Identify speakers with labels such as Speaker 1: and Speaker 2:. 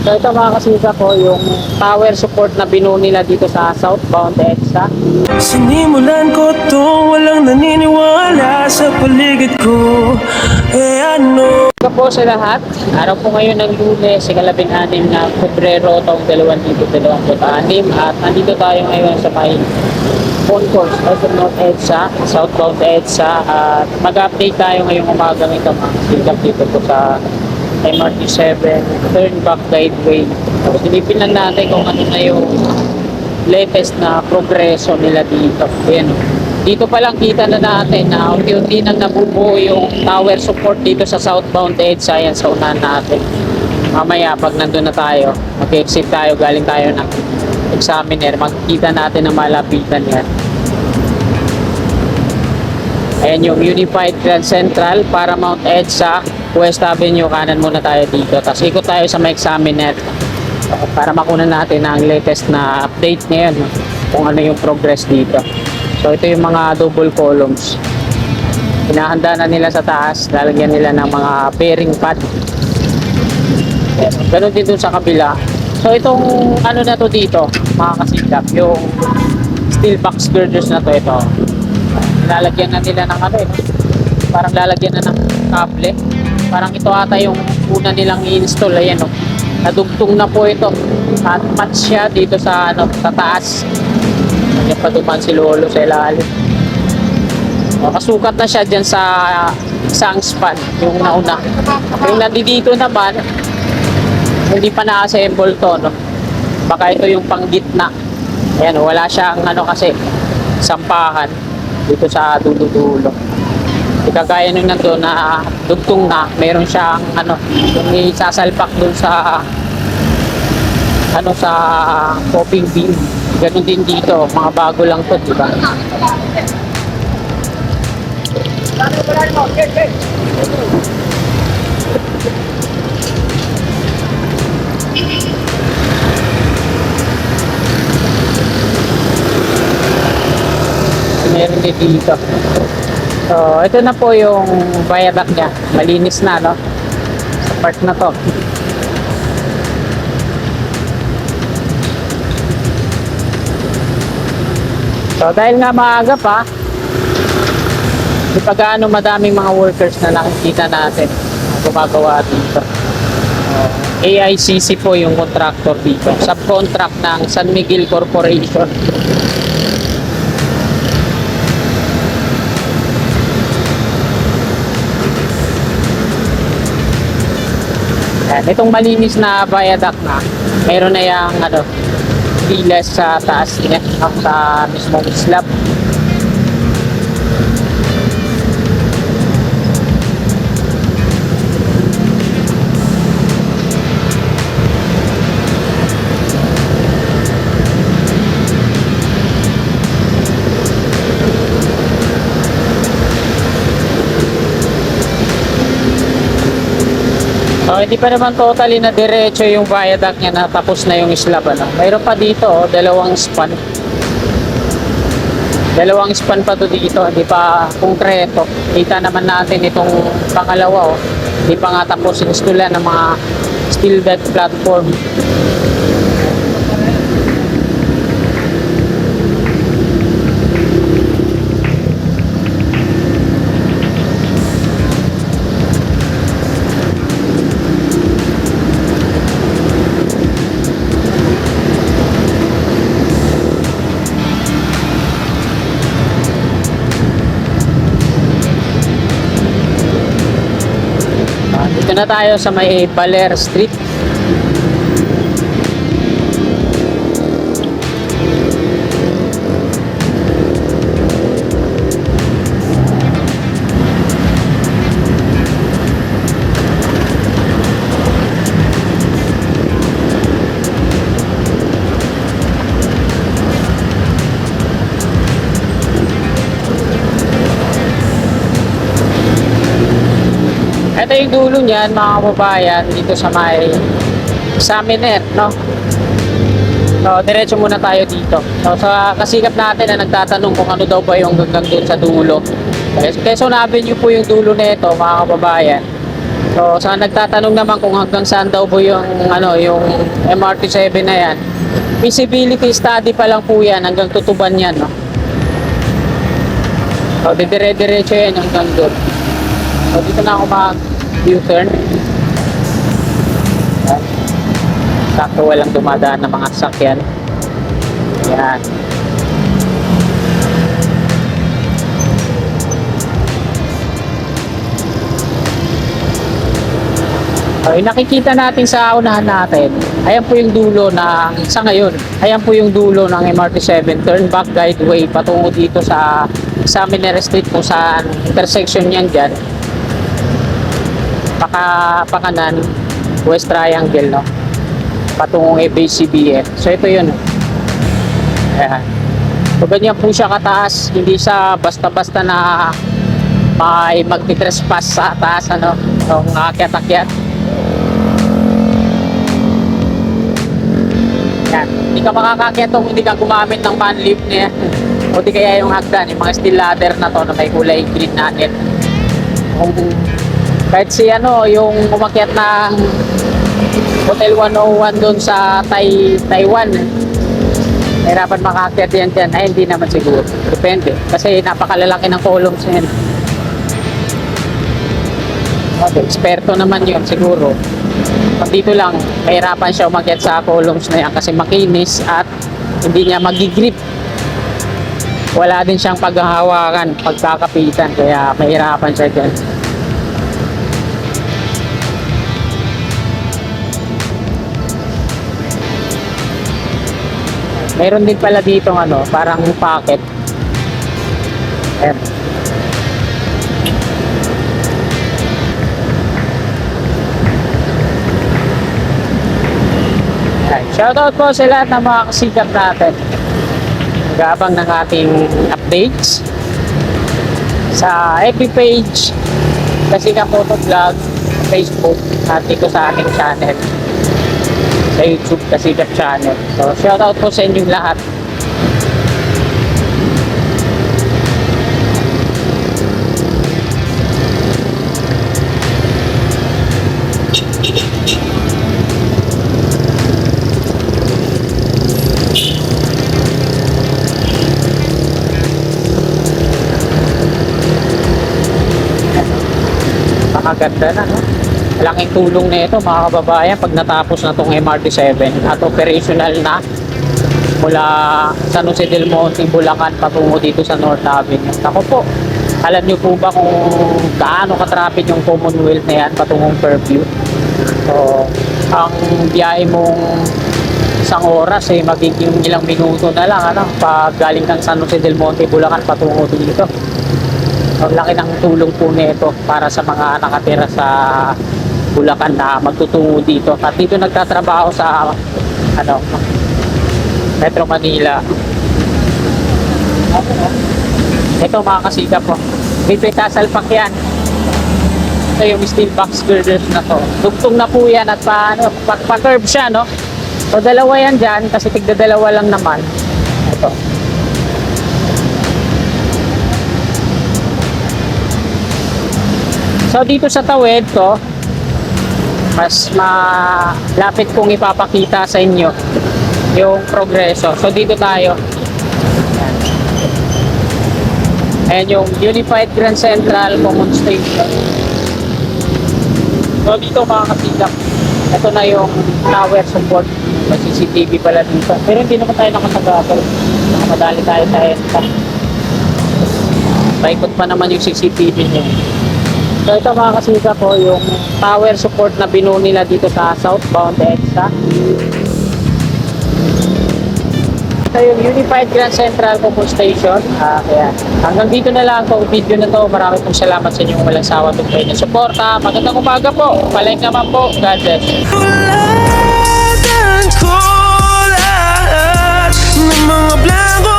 Speaker 1: So ito mga kasisa ko, yung tower support na binuo nila dito sa southbound EDSA.
Speaker 2: Sinimulan ko to, walang naniniwala sa paligid ko. Ano?
Speaker 1: Ito po sa lahat, araw po ngayon ng Lunes, ika-16 na Pebrero taong 2026 at nandito tayo ngayon sa may concourse of North EDSA, southbound EDSA at mag-update tayo ngayong umaga nito mga kasisa dito po sa MRT7 turn back guideway. So, silipin lang natin kung ano na yung latest na progreso nila dito. Ayan. Dito pa lang kita na natin na unti-unti nang nabubuo yung tower support dito sa southbound EDSA. Yan sa unahan natin. Mamaya pag nandun na tayo, mag-exit tayo, galing tayo ng examiner, magkita natin na malapitan yan. Ayan yung Unified Grand Central, Paramount EDSA, West Avenue, kanan muna tayo dito. Tapos ikot tayo sa may examiner para makunan natin ang latest na update ngayon kung ano yung progress dito. So ito yung mga double columns. Hinahanda na nila sa taas, lalagyan nila ng mga bearing pad. Ganun din dun sa kabila. So itong ano na to dito, mga kasidap, yung steel box girders na to, ito. Lalagyan na nila ng ano parang lalagyan na ng kable. Parang ito ata yung una nilang i-install. Ayan o. Nadugtong na po ito. At match siya dito sa ano, sa taas. Ayan pa duman si Lolo sa ilalim. O, kasukat na siya dyan sa isang span, yung nauna. Yung nandito naman, hindi pa na-assemble to, no? Baka ito yung panggitna. Ayan, wala siyang ano kasi sampahan dito sa dulo-dulo. Kagaya nung nandun na dugtong na, meron siyang ano, yung isasalpak dun sa ano sa coping beam. Ganun din dito, mga bago lang to, di ba? Meron din dito. So, ito na po yung viaduct niya. Malinis na, no? Sa part na to. So, dahil nga maaga pa, di pa gaano madaming mga workers na nakikita natin gumagawa dito. AICC po yung contractor dito. Subcontract ng San Miguel Corporation. Yan. Itong malinis na viaduct na, meron na yung ano, pilas sa taas niya, sa mismong slab. So, hindi pa naman totally na diretso yung viaduct niya na tapos na yung slab. Ano? Mayroon pa dito, dalawang span. Dalawang span pa to dito, hindi pa konkreto. Kita naman natin itong pangalawa. Hindi pa nga tapos install ng mga steel bed platform. Dito na tayo sa may Baler Street. Ito yung dulo niyan mga kababayan dito sa may examiner, no? So, diretso muna tayo dito. So, sa kasikap natin na nagtatanong kung ano daw ba yung hanggang doon sa dulo. Quezon Avenue po yung dulo nito mga kababayan. So, sa nagtatanong naman kung hanggang saan daw po yung, yung MRT7 na yan, feasibility study pa lang po yan, hanggang Tutuban yan, no? So, dire-diretso yan hanggang doon. So, dito na ako mag-U-turn. Yan. Sakto walang dumadaan ng mga sasakyan. Yan. Okay, nakikita natin sa unahan natin, ayan po yung dulo ng, sa ngayon, ayan po yung dulo ng MRT7 turn back guideway patungo dito sa Examiner Street kung saan intersection yan dyan. Pakanan, West Triangle, no? Patungong ABCBN. So ito yun. Ayan. So ganyan po siya kataas, hindi siya basta-basta na may magtitrespass sa taas, yung akyat-akyat. Yan. Hindi ka makakakyat kung hindi ka gumamit ng fan lift niya. O di kaya yung hagdan, yung mga steel ladder na to na may kulay green na net. Kahit si yung umakyat ng Hotel 101 doon sa Taiwan, hirapan makaakyat yan dyan. Ay, hindi naman siguro. Depende. Kasi napakalalaki ng columns yan. Okay, eksperto naman yun siguro. Pag dito lang, mahirapan siya umakyat sa columns na yan kasi makinis at hindi niya magigrip. Wala din siyang paghahawakan, pagkakapitan, kaya mahirapan siya dyan. Meron din pala dito parang pocket. Ayan. Shoutout po sa lahat ng mga kasikap natin. Nag-aabang ng ating updates sa FB page, Kasikap Moto Vlog, Facebook, at dito sa ating channel sa YouTube, Kasikap Channel. So shoutout po sa inyong lahat. Ganda na, no? Malaking tulong na ito mga kababayan pag natapos na itong MRT7 at operational na mula San Jose del Monte, Bulacan patungo dito sa North Avenue. Ako po, alam nyo po ba kung gaano ka-traffic yung Commonwealth na yan patungong Fairview? So, ang biyahe mong isang oras magiging ilang minuto na lang pag galing kang San Jose del Monte, Bulacan patungo dito. Ang laki ng tulong po nito para sa mga nakatira sa Bulacan na magtutungo dito. At dito nagtatrabaho sa Metro Manila. Ito mga kasikap po. Dito itasalpak yan. Ito yung steel box girders na to. Dugtong na po yan at pa-curve siya, no? So dalawa yan dyan kasi tigda-dalawa lang naman. Ito. So dito sa tawid ko, mas malapit kong ipapakita sa inyo yung progreso. So dito tayo. Ayan yung Unified Grand Central Common Station. So dito mga kasikap, ito na yung tower support. May CCTV pala dito. Pero hindi naman tayo nakasagagal. Nakamadali tayo sa EDSA. Paikot pa naman yung CCTV nyo. So ito mga kasikap po, yung tower support na binuo nila dito sa southbound EDSA. Ito yung Unified Grand Central Common Station. Kaya hanggang dito na lang itong video na to. Maraming pong salamat sa inyong walang sawa at ng suporta. Magandang umaga po. Paleng naman po. God bless.
Speaker 2: Kulatan ko lahat ng mga blanco